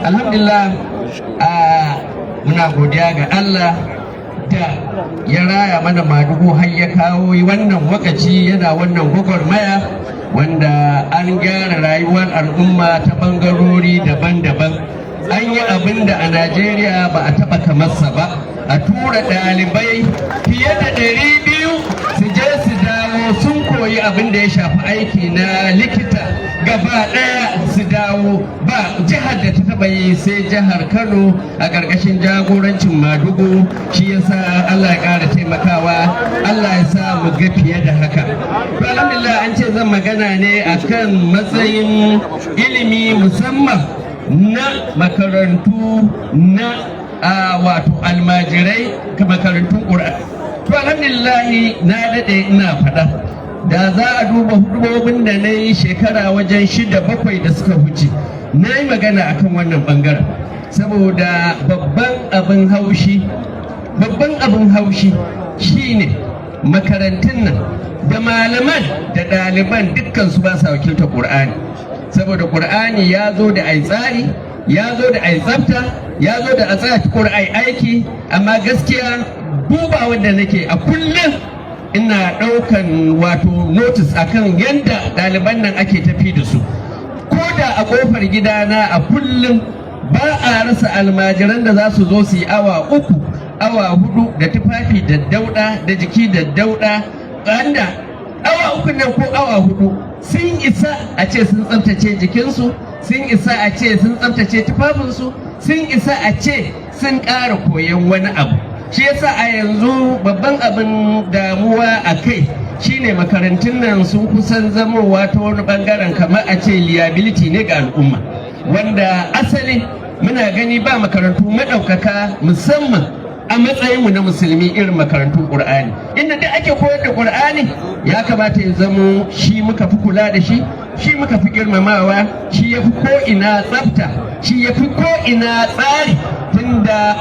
alhamdulillah muna godiya ga Allah da ya raya mana madugu har ya kawo wannan wakaci yana wannan gwagwarmaya wanda an gyara rayuwar al'umma ta bangarori daban-daban. An yi abin da a Najeriya ba a taɓa kamarsa ba, a tura ɗalibai fiye da 200 su je su dawo sun koyi abin da ya shafi aiki na likita gaba ɗaya su dawo. Ba jihar da ta taɓa yi sai jihar Kano a ƙarƙashin jagorancin Madugu. Shi yasa Allah ya ƙara taimakawa, Allah ya sa mu ga fiye da haka. To alhamdulillah an ce zan magana ne akan matsayin ilimi musamman na makarantu na wato almajirai ga makarantun Qur'ani. To alhamdulillah na daɗe ina faɗa, da za a duba hudubobin da na yi shekara wajen 6-7 da suka wuce, na yi magana akan wannan bangaren saboda babban abin haushi shine makarantun nan da malaman da ɗaliban dukkan su ba sa wakiltar Qur'ani, saboda Qur'ani ya zo da ai tsari, ya zo da ai tsafta, ya zo da a tsaya Qur'ani aiki. Amma gaskiya duba wanda nake a kullum ina ɗaukan wato notice akan yadda ɗaliban nan ake tafi da su. Ko da a ƙofar gidana a kullum ba a rasa almajiran da za su zo su yi awa 3, awa 4 da tufafi da dauɗa da jiki da dauɗa, wanda awa 3 nan ko awa 4 sun isa a ce sun tsaftace jikinsu, sun isa a ce sun tsaftace tufafinsu, sun isa a ce sun ƙara koyon wani abu. Shi yasa a yanzu babban abin damuwa a kai shine makarantun nan sun kusan zamowa ta wani bangaren kamar a ce liability ne ga al'umma, wanda asali muna gani ba makarantu maɗaukaka musamman a matsayinmu na musulmi irin makarantun Qur'ani, inda duk ake koyar da Qur'ani ya kamata ya zamo shi muka fi kula da shi, shi muka fi girmamawa, shi ya fi ko'ina tsafta, shi ya fi ko'ina tsari, tunda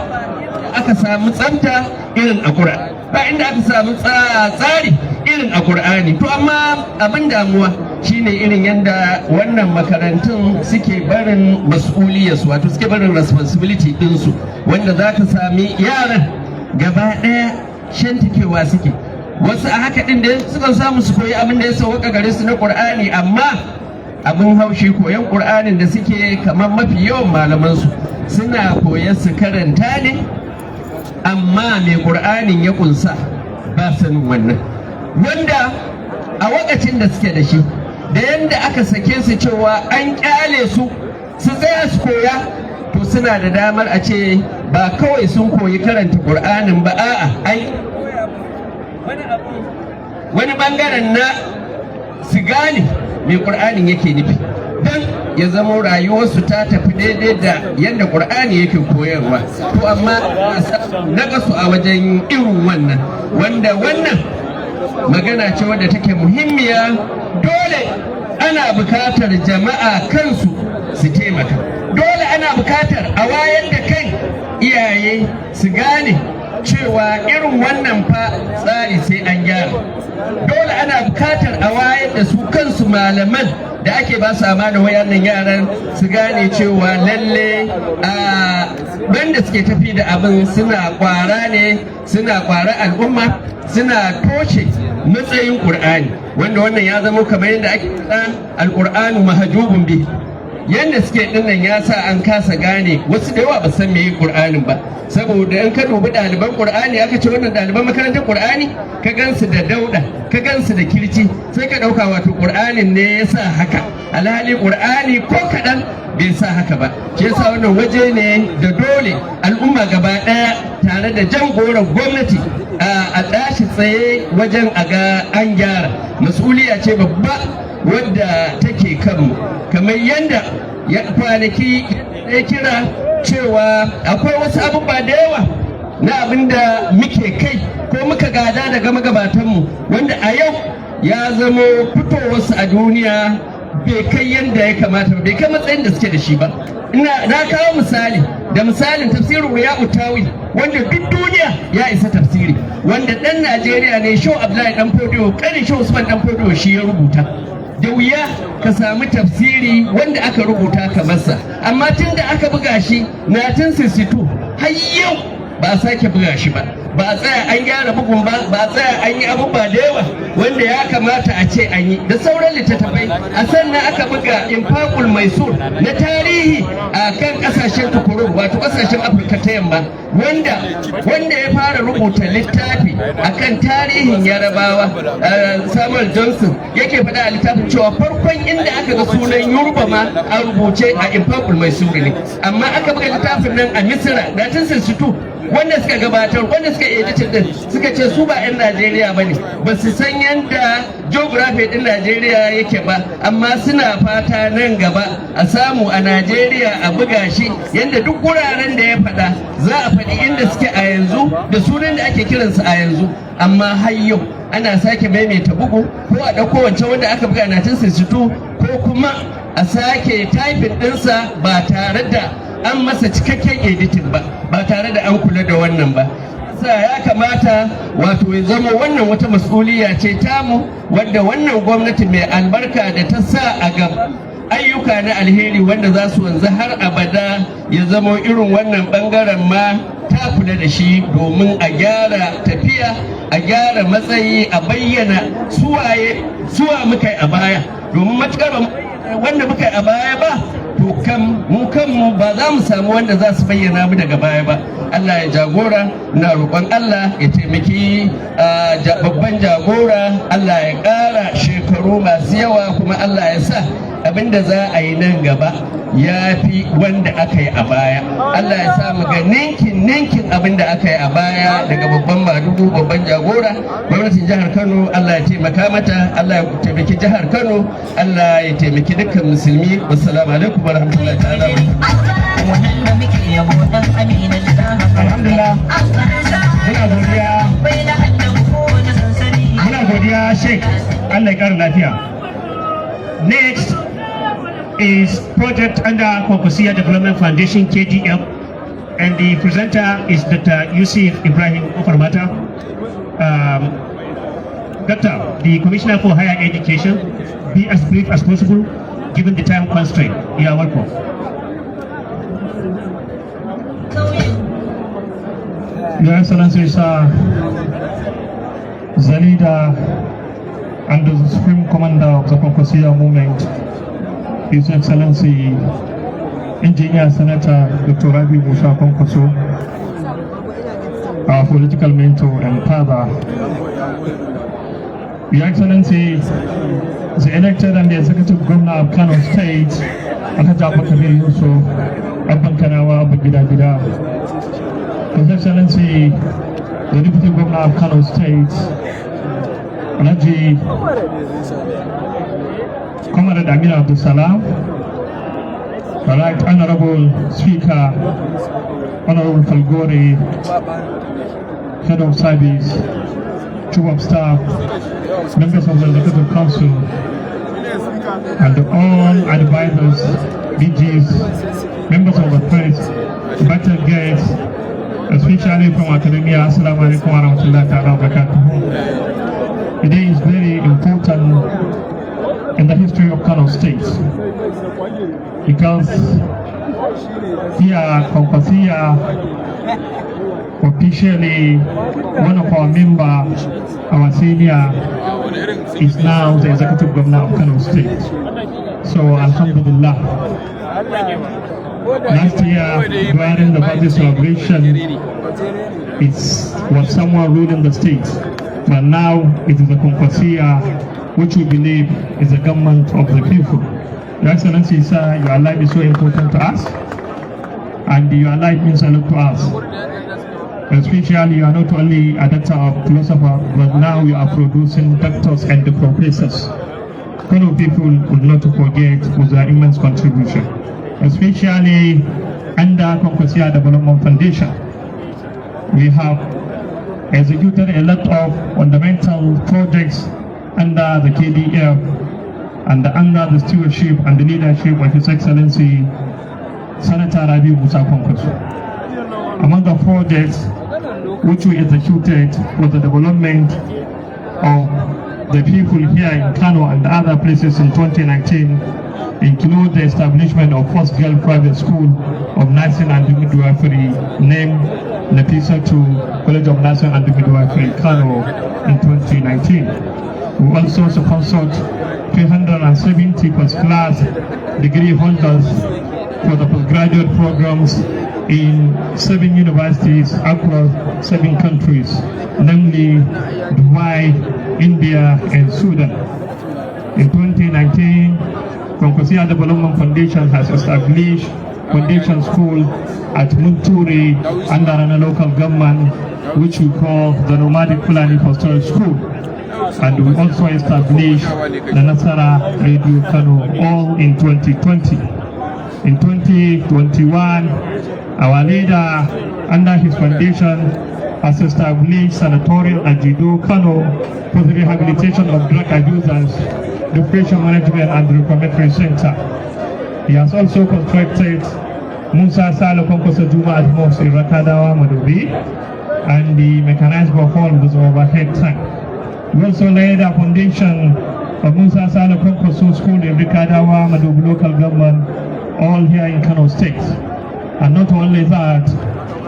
aka samu tsafta irin a Qur'ani, ba inda aka samu tsari irin a Qur'ani. To amma abin damuwa shine irin yadda wannan makarantun suke barin mas'uliyarsu, wato suke barin responsibility ɗinsu, wanda za ka sami yaran gaba ɗaya shantakewa suke. Wasu a haka ɗin da suka samu su koyi abin da ya sauka gare su na Qur'ani, amma abin haushi koyon Qur'anin da suke kamar mafi yawan malamansu suna koyar su karanta ne, amma mai Qur'anin ya kunsa ba sanin wannan, wanda a wakacin da suke da shi da yadda aka sake su cewa an kyale su tsaya su koya, to suna da damar a ce ba kawai sun koyi karanta Qur'anin ba, a'a ai wani bangaren na su gane mai Qur'anin yake nufi, don ya zama rayuwarsu ta tafi daidai da yadda Qur'ani yake koyarwa. To amma nakasu a wajen irin wannan, wanda wannan magana ce wadda take muhimmiya. Dole ana bukatar jama'a kansu su taimaka, dole ana bukatar a wayar da kan iyaye su gane cewa irin wannan fa tsari sai an gyara. Dole ana bukatar a wayar da su kansu malaman da ake ba su amana wayannan yaran su gane cewa lalle banda suke tafi da abin suna kwara ne, suna kwara al'umma, suna toshe matsayin Qur'ani, wanda wannan ya zama kamar yadda ake faɗa al-Qur'anu mahjubun bi. Yanda suke dinnan ya sa an kasa gane, wasu da yawa ba san meye Qur'anin ba, saboda in ka dubi ɗaliban Qur'ani aka ce wannan ɗaliban makarantar Qur'ani ka gansu da dauɗa, ka gansu da kirci, sai ka ɗauka wato Qur'anin ne ya sa haka, alhali Qur'ani ko kaɗan bai sa haka ba. Shi yasa wannan waje ne da dole al'umma gaba ɗaya tare da jan goron gwamnati a tashi tsaye wajen a ga an gyara. Mas'uliya ce babba wadda take kanmu, kamar yadda ya kwanaki ya kira cewa akwai wasu abubuwa da yawa na abin da muke kai ko muka gada daga magabatanmu, wanda a yau ya zamo fitowarsu a duniya bai kai yadda ya kamata ba, bai kai matsayin da suke da shi ba. Na kawo misali da misalin tafsirin Riya'u Tawil, wanda duk duniya ya isa tafsiri, wanda ɗan Najeriya ne Shehu Abdullahi Dan Fodiyo, ƙanin Shehu Usman Dan Fodiyo shi ya rubuta. da wuya ka samu tafsiri wanda aka rubuta ka masa, amma tun da aka buga shi 1962 har yau ba a sake buga shi ba a tsaya an gyara bugun ba a tsaya an yi abubuwa da yawa wanda ya kamata a ce an yi da sauran littattafai. A sannan aka buga infaqul maisur na tarihi a kan kasashen tukuru wato kasashen Afirka ta yamma wanda ya fara rubuta littafi akan tarihin Yarabawa, Samuel Johnson yake faɗa a littafin cewa farkon inda aka ga sunan Yoruba ma a rubuce a infaqul maisur ne, amma aka buga littafin nan a Misira 1962. wanda suka gabatar wanda suka editin din suka ce su ba 'yan Najeriya bane, ba su san yadda geography din Najeriya yake ba, amma suna fata nan gaba a samu a Najeriya a buga shi yadda duk wuraren da ya faɗa za a faɗi inda suke a yanzu da sunan da ake kiransu a yanzu. Amma har yau ana sake maimaita bugu ko a ɗauko wancan wanda aka buga 1962 ko kuma a sake typing ɗinsa ba tare da an masa cikakken editing ba tare da an kula da wannan ba. Ya kamata wato ya zama wannan wata mas'uliya ce tamu wadda wannan gwamnati mai albarka da ta sa a gaba ayyuka na alheri wanda za su wanzu har abada ya zama irin wannan bangaren ma ta kula da shi domin a gyara tafiya, a gyara matsayi, a bayyana suwa muka yi a baya, domin matukar wanda muka yi a baya ba to mu kanmu ba za mu samu wanda za su bayyana mu daga baya ba. Allah ya jagora, na roƙon Allah ya taimaki babban jagora, Allah ya ƙara shekaru masu yawa, kuma Allah ya sa abinda za a yi nan gaba ya fi wanda aka yi a baya. Allah ya sa mu ga ninkin abinda aka yi a baya daga babban madugu, babban jagora, gwamnatin jihar Kano. Allah ya taimaka mata, Allah ya taimaki jihar Kano, Allah ya taimaki dukkan musulmi. Wassalamu alaikum warahmatullahi ta'ala wabarakatuh. Alhamdulillah, muna godiya Sheikh, Allah ya kara lafiya. Next is project under Kwankwaso Development Foundation KDF, and the presenter is Dr. Yusuf Ibrahim Ofarmata. Doctor, the Commissioner for Higher Education, be as brief as possible given the time constraint. You are welcome. Your Excellency, sir, the leader and the Supreme Commander of the Kwankwaso movement, His Excellency, Engineer Senator Dr. Rabi Musa Kwankwaso, our political mentor and father. Your Excellency, the elected and the executive governor of Kano State, Alhaji Abubakar Yusuf, Abban Kanawa, Abugida. His Excellency, the Deputy Governor of Kano State, Alhaji Comrade Amina Abdul Salam, the Right Honorable Speaker, Honorable Falgore, Head of Service, Chief of Staff, members of the Executive Council, and all advisors, DGs, members of the press, invited guests, especially from academia. Assalamu alaikum wa rahmatullahi ta'ala wa barakatuh. Today is very important in the history of Kano State because here, Kwankwaso, officially one of our members, our senior, is now the executive governor of Kano State. So, alhamdulillah. Last year, during the birthday celebration, it was someone ruling the state, but now it is a Kwankwaso, which we believe is the government of the people. Your Excellency, sir, your life is so important to us, and your life means a lot to us. Especially, you are not only a doctor of philosopher, but now you are producing doctors and the professors. Kano people would not forget with their immense contribution, especially under Kwankwaso Development Foundation. We have executed a lot of fundamental projects under the KDF and under the stewardship and the leadership of His Excellency Sanata Rabi Musa Kwankwaso. Among the projects which we executed was the development of the people here in Kano and other places in 2019 include the establishment of first girl private school of nursing and midwifery named Citation College of Nursing and Midwifery Kano in 2019. We also sponsored 370 first-class degree holders for the postgraduate programs in 7 universities across 7 countries, namely Dubai, India, and Sudan. In 2019, Kwankwaso Development Foundation has established foundation school at Munture under a local government, which we call the Nomadic Fulani Pastoral School. And we also established the Nasara Radio Kano, all in 2020. In 2021, our leader, under his foundation, has established Sanatorium Ajido Kano for the rehabilitation of drug abusers, depression management, and reformatory center. He has also constructed Musa Salo Kwankwaso Juma at Mos in Rakadawa, Madobi, and the mechanized borehole with overhead tank. We also laid a foundation of Musa Salo Kwankwaso School in Rakadawa, Madobi local government, all here in Kano State. And not only that,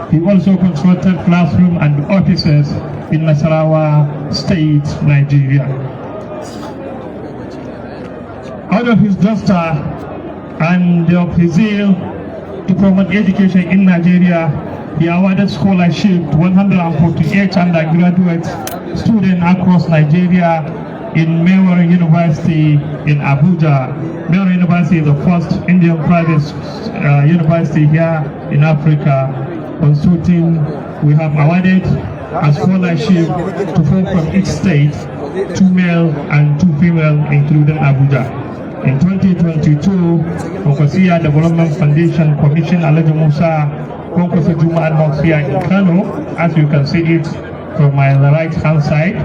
he also constructed classroom and offices in Nasarawa State, Nigeria. Out of his duster and of his zeal to promote education in Nigeria, he awarded scholarship to 148 undergraduate students across Nigeria in Mewar University in Abuja. Mewar University is the first Indian private university here in Africa. Consulting, we have awarded a scholarship to 4 from each state, 2 male and 2 female, including Abuja. In 2022, Kwankwaso Development Foundation commissioned Alhaji Musa Kwankwaso Juma Mosque here in Kano, as you can see it from my right hand side.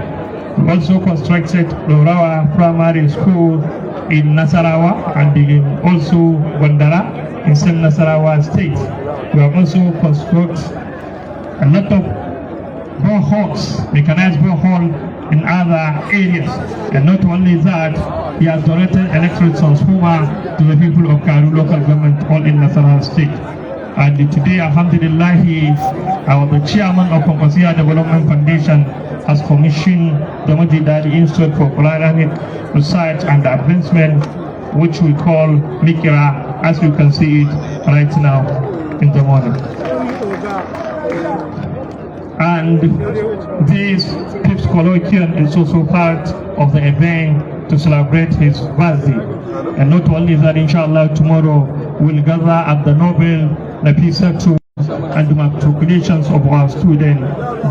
We also constructed Lorawa Primary School in Nasarawa and also Gondara in Sam Nasarawa State. We have also constructed a lot of boreholes, mechanized borehole in other areas. And not only that, he has donated electric transformer to the people of Karu local government, all in Nasarawa State. And today, alhamdulillah, the chairman of Kwankwaso Development Foundation has commissioned the Majidadi Institute for Quranic Research and Advancement, which we call Mikira, as you can see it right now in the morning. And this Pips colloquium is also part of the event to celebrate his birthday. And not only that, inshallah, tomorrow we'll gather at the Nobel Nafisa and the matriculations of our students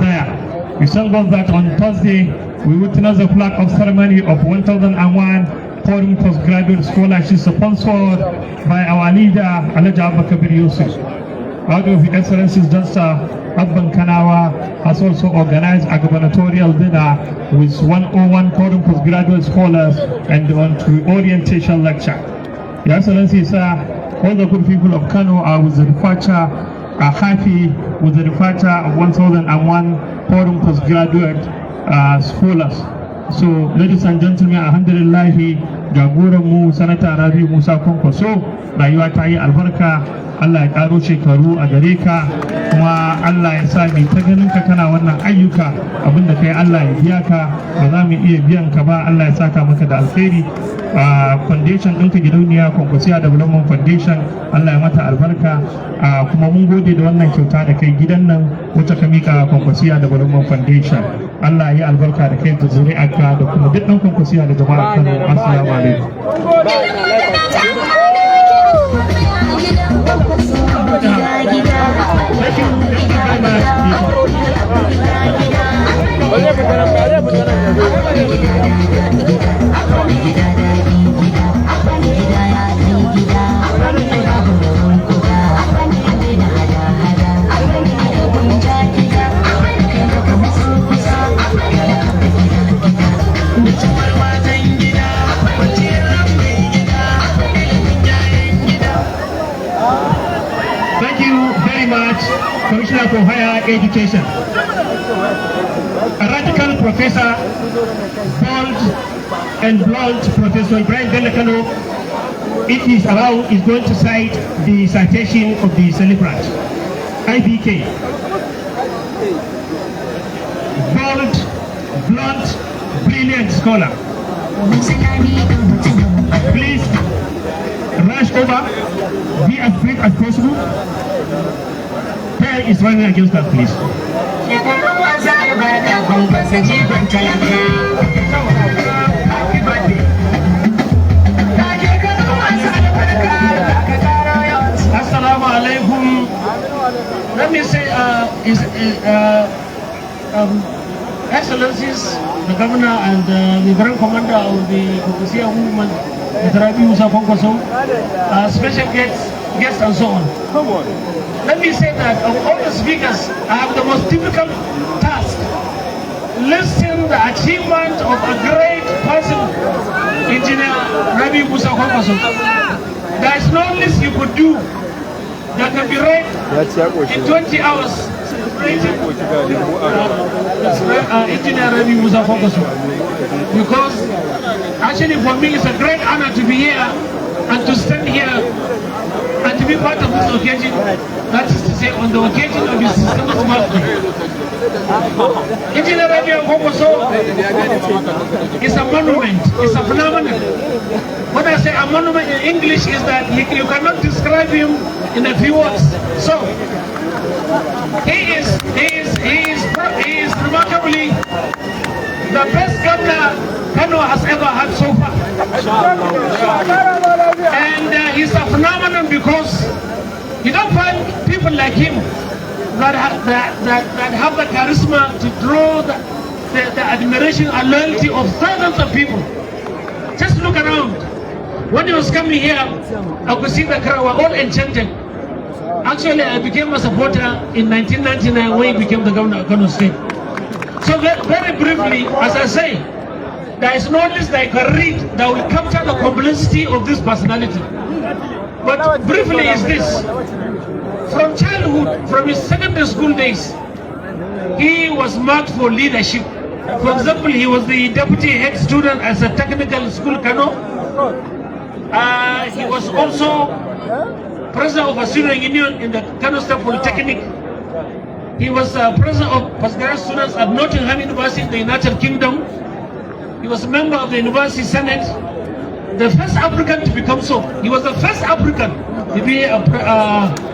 there. We celebrate that on Thursday. We witness the flag of ceremony of 1001 foreign postgraduate scholarship sponsored by our leader, Alhaji Abubakar Yusuf. Out of His Excellency's Dr. Abban Kanawa has also organized a gubernatorial dinner with 101 foreign postgraduate scholars and an orientation lecture. Your Excellency, sir, all the good people of Kano are with the departure, are happy with the departure of 1001 foreign postgraduate scholars. So, ladies and gentlemen, alhamdulillah, Jagora mu Sanata Musa Kwankwaso, rayuwa ta yi albarka, Allah ya karo shekaru a gare ka, kuma Allah ya sa mai ta ganin ka kana wannan ayyuka, abinda kai Allah ya biya ka, ba za mu iya biyan ka ba, Allah ya saka maka da alkhairi. Foundation ɗinka gidauniya Kwankwaso Development Foundation, Allah ya mata albarka, kuma mun gode da wannan kyauta da kai gidan nan wacce ka mika Kwankwaso Development Foundation. Allah ya albarka da kai da zuri'arka da kuma duk ɗan Kwankwaso da jama'ar Kano. Assalamu alaikum. Thank you very much, Commissioner for Higher Education. a radical professor, bold and blunt Professor Ibrahim Belakano, if he's around, is going to cite the citation of the celebrant. IBK. Bold, blunt, brilliant scholar. Please rush over, be as quick as possible. Time is running against us, please. Happy birthday. Assalamu alaikum. Let me say, Excellencies, the Governor and the Grand Commander of the Kwankwaso movement, Mr. Kwankwaso, special guests and so on. Come on. Let me say that of all the speakers, I have the most difficult task. Listing the achievement of a great person, Engineer Rabi Musa Kwankwaso. There is no list you could do that can be read in 20 hours celebrating Engineer Rabi Musa Kwankwaso. Because actually for me it's a great honor to be here and to stand here and to be part of this occasion, that is to say on the occasion of his sister's birthday. Engineer Rabi Kwankwaso is a monument, it's a phenomenon. When I say a monument in English is that you cannot describe him in a few words. So he is remarkably the best governor Kano has ever had so far. And he's a phenomenon because you don't find people like him that have the charisma to draw the admiration and loyalty of thousands of people. Just look around. When he was coming here, I could see the crowd were all enchanted. Actually, I became a supporter in 1999 when he became the governor of Kano State. So very briefly, as I say, there is no list that I can read that will capture the complexity of this personality. But briefly is this. From childhood, from his secondary school days, he was marked for leadership. For example, he was the deputy head student at a technical school, Kano. He was also president of a student union in the Kano State Polytechnic. He was president of postgraduate students at Nottingham University in the United Kingdom. He was a member of the University Senate, the first African to become so. He was the first African to be a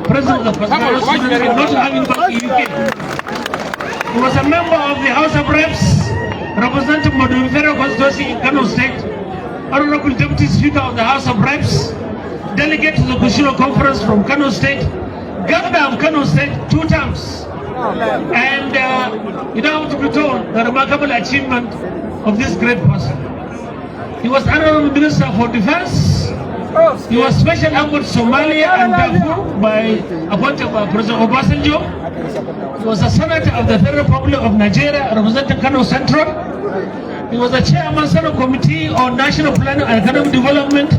president of the postgraduate students in Nottingham University, UK. He was a member of the House of Reps, representing Modern Federal Constituency in Kano State, Honorable Deputy Speaker of the House of Reps, delegate to the Kushiro Conference from Kano State, Governor of Kano State 2 times. And you don't have to be told the remarkable achievement of this great person. He was Honorable Minister for Defense. He was Special Envoy to Somalia and Darfur appointed by President Obasanjo. He was a Senator of the Federal Republic of Nigeria, representing Kano Central. He was the Chairman Senate Committee on National Planning and Economic Development,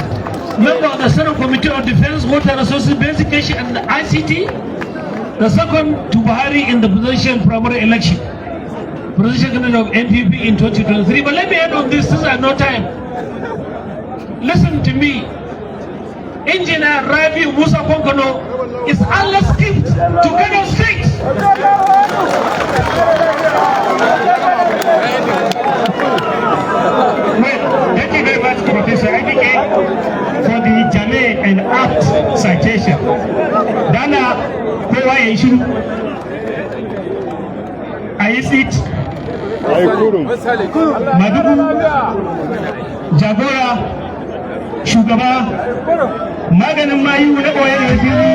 member of the Senate Committee on Defense, Water Resources, Basic Education and ICT, the second to Buhari in the presidential primary election, presidential candidate of NPP in 2023. But let me end on this, since I have no time. Listen to me. Engineer Rabi Musa Kwankwaso is Allah's gift to Kano State. Well, thank you very much, Professor Bikin, for the Jame and apt citation. Dana, kowa ya shiru. A yi tsit. Madugu, Jagora, shugaba, maganin mayu na ɓoye da fili.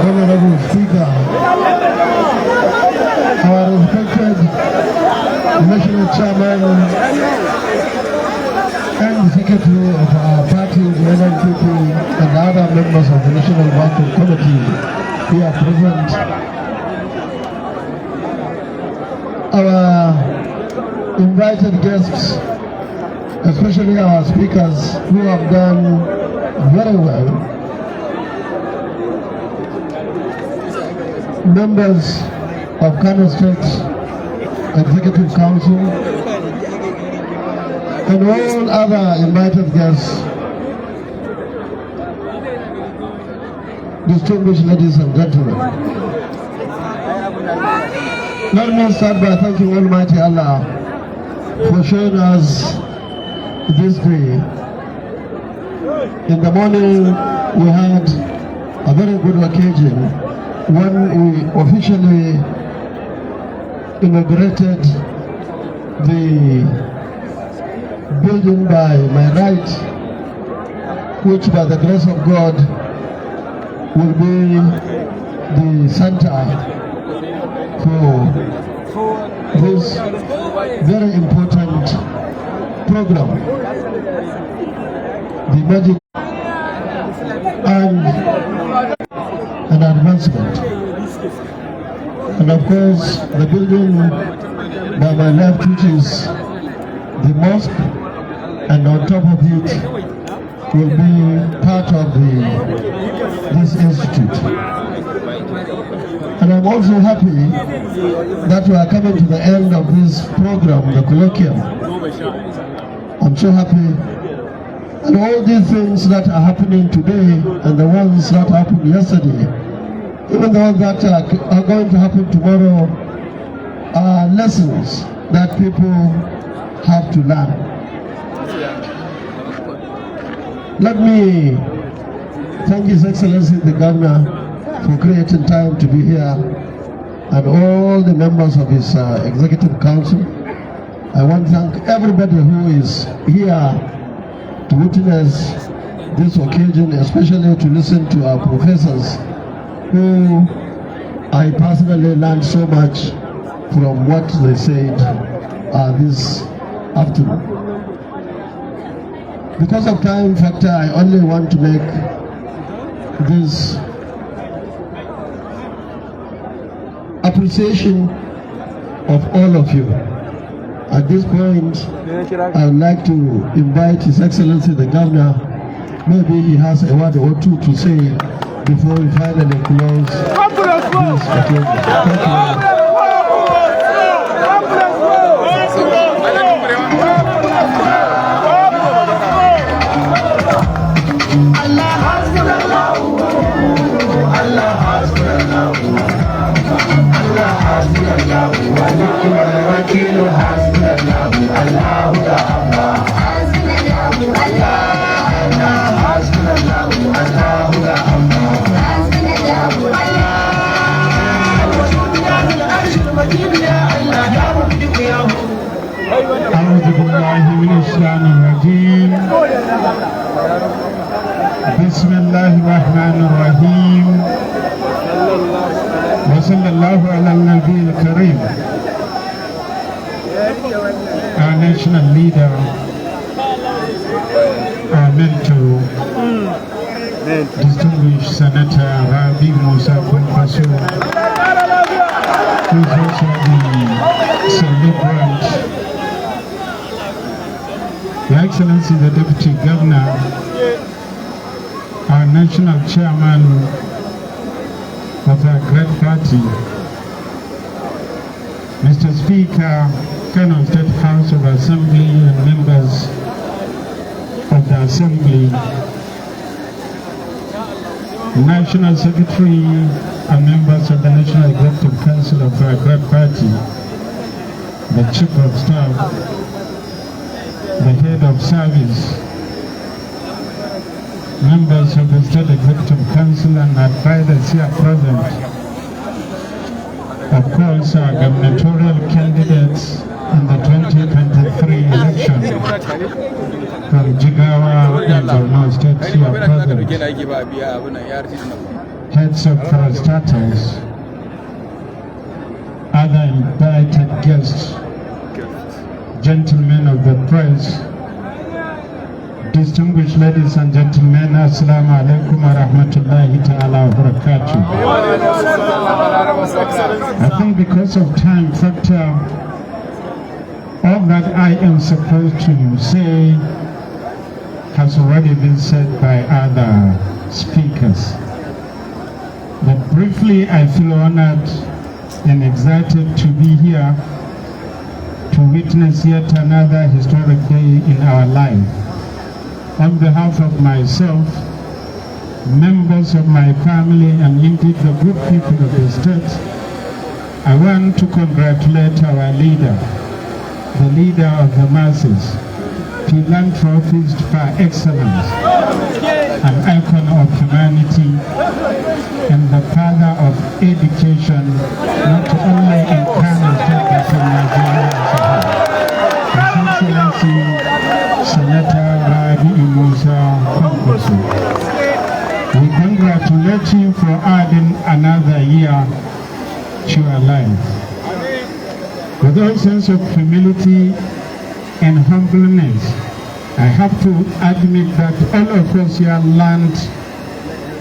Honorable Speaker, our respected National Chairman and Secretary of our party, the NNPP, and other members of the National Working Committee here present, our invited guests, especially our speakers who have done very well, members of Kano State Executive Council, and all other invited guests, distinguished ladies and gentlemen. Let me start by thanking Almighty Allah for showing us this day. In the morning we had a very good occasion when we officially inaugurated the building by my right, which by the grace of God will be the center for this very important program, the magic and an advancement. And of course, the building by my left, which is the mosque, and on top of it will be part of this institute. And I'm also happy that we are coming to the end of this program, the colloquium. I'm so happy. And all these things that are happening today and the ones that happened yesterday, even the ones that are going to happen tomorrow, are lessons that people have to learn. Let me thank His Excellency the Governor for creating time to be here, and all the members of his Executive Council. I want to thank everybody who is here to witness this occasion, especially to listen to our professors, who I personally learned so much from what they said this afternoon. Because of time factor, I only want to make this appreciation of all of you. At this point, I would like to invite His Excellency the Governor. Maybe he has a word or two to say before we finally close this occasion. Thank you. أعوذ بالله من الشيطان الرجيم بسم الله الرحمن الرحيم وصلى الله على النبي الكريم. Our national leader, our mentor, distinguished Senator Rabi Musa Kwankwaso, who is also the celebrant, Your Excellency the Deputy Governor, our National Chairman of our great party, Mr. Speaker, Kano State House of Assembly and members of the Assembly, National Secretary and members of the National Executive Council of our great party, the Chief of Staff, the Head of Service, members of the State Executive Council and advisors here present, of course our gubernatorial candidates in the 2023 election from Jagora and Borno State here present, heads of parastatals, other invited guests, gentlemen of the press, distinguished ladies and gentlemen, Assalamu alaikum wa rahmatullahi ta'ala wa barakatuh. I think because of time factor, all that I am supposed to say has already been said by other speakers. But briefly, I feel honored and excited to be here to witness yet another historic day in our life. On behalf of myself, members of my family, and indeed the good people of the state, I want to congratulate our leader, the leader of the masses, philanthropist par excellence, an icon of humanity, and the father of education, not only in Kano State but in Nigeria as a whole. His Excellency Senator Rabi Musa Kwankwaso. We congratulate you for adding another year to your life. With all sense of humility and humbleness, I have to admit that all of us here learned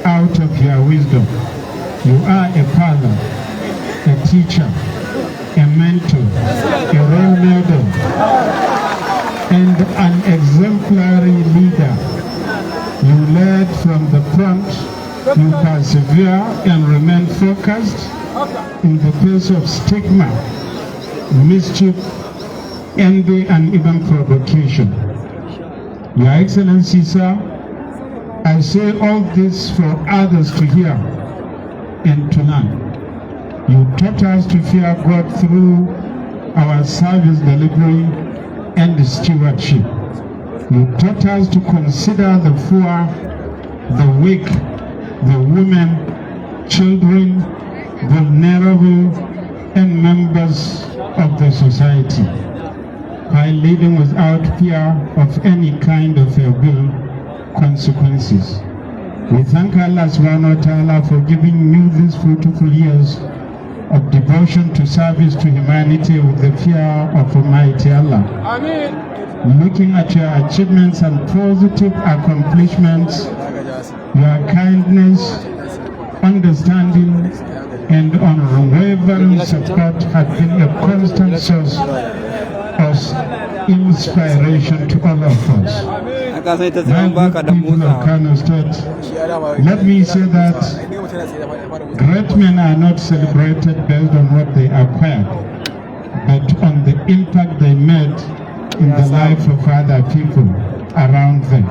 out of your wisdom. You are a father, a teacher, a mentor, a role model, and an exemplary leader. You led from the front, you persevere and remain focused in the face of stigma, mischief, envy, and even provocation. Your Excellency, sir, I say all this for others to hear and to learn. You taught us to fear God through our service delivery and stewardship. You taught us to consider the poor, the weak, the women, children, vulnerable, and members of the society, while living without fear of any kind of ill consequences. We thank Allah subhanahu wa ta'ala for giving you these fruitful years of devotion to service to humanity with the fear of Almighty Allah. Amen. Looking at your achievements and positive accomplishments, your kindness, understanding, and unwavering support have been a constant source us inspiration to all of us. My good people of Kano State, let me say that great men are not celebrated based on what they acquired, but on the impact they made in the life of other people around them.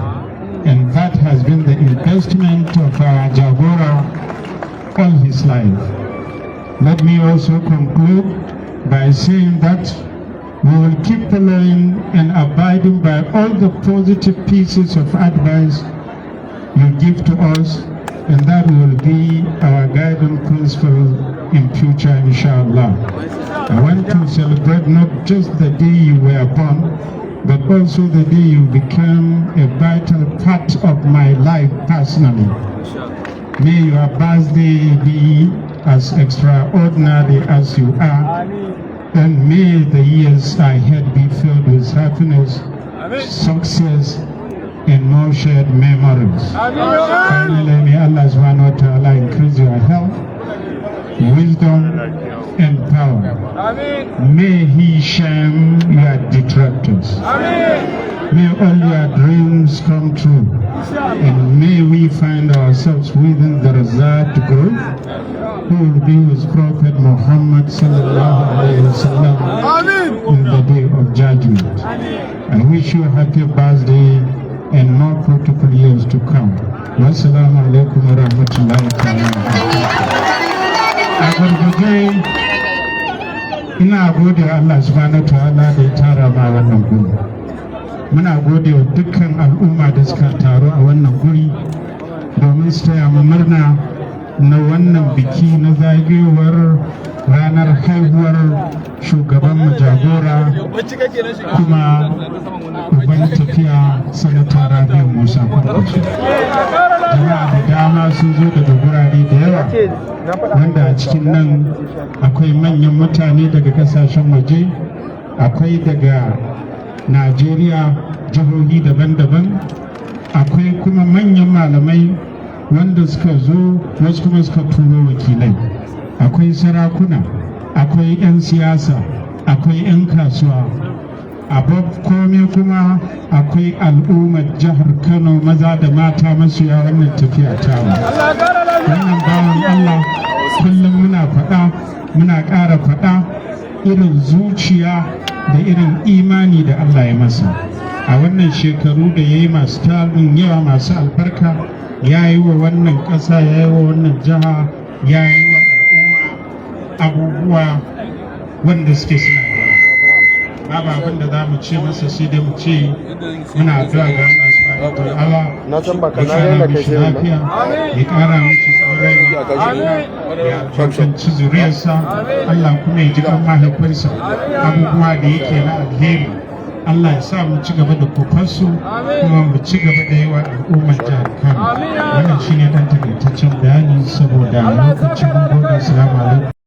And that has been the investment of our Jagora all his life. Let me also conclude by saying that we will keep following and abiding by all the positive pieces of advice you give to us, and that will be our guiding principle in future, inshallah. I want to celebrate not just the day you were born, but also the day you became a vital part of my life personally. May your birthday be as extraordinary as you are, and may the years ahead be filled with happiness, success, and more shared memories. Finally, may Allah subhanahu wa ta'ala increase your health, wisdom, and power. May He shame your detractors. May all your dreams come true. And may we find ourselves within the reserved group who will be with Prophet Muhammad sallallahu alayhi wa sallam in the day of judgment. I wish you a happy birthday and more fruitful years to come. Wassalamu alaikum wa rahmatullahi ta'ala. Ina gode wa Allah subhanahu wa ta'ala da ya tara ma wannan guri. Muna gode wa dukkan al'umma da suka taru a wannan guri domin su taya mu murna na wannan biki na zagayowar ranar haihuwar shugaban mu Jagora kuma uban tafiya Sanata Rabi'u Musa Kwankwaso. Jama'a da dama sun zo daga gurare da yawa, wanda a cikin nan akwai manyan mutane daga kasashen waje, akwai daga Najeriya jihohi daban-daban, akwai kuma manyan malamai wanda suka zo, wasu kuma suka turo wakilai, akwai sarakuna, akwai 'yan siyasa, akwai 'yan kasuwa, kome kuma akwai al'ummar jihar Kano maza da mata masoya wannan tafiya tawa. Wannan bawan Allah kullum muna faɗa, muna ƙara faɗa irin zuciya da irin imani da Allah ya masa. A wannan shekaru da ya yi masu tarin yawa masu albarka, ya yi wa wannan ƙasa, ya yi wa wannan jiha, ya yi wa al'umma abubuwa wanda suke suna da yawa. Babu abin da za mu ce masa sai dai mu ce muna addu'a ga Allah subhanahu wa ta'ala ya kara mishi lafiya, ya kara mishi tsoron, ya albarkanci zuriyarsa, Allah kuma ya ji kan mahaifinsa abubuwa da yake na alheri. Allah ya sa mu ci gaba da kofarsu kuma mu ci gaba da yawa al'ummar jihar Kano. Wannan shine dan takaitaccen bayani saboda lokacin gobe. Assalamu alaikum.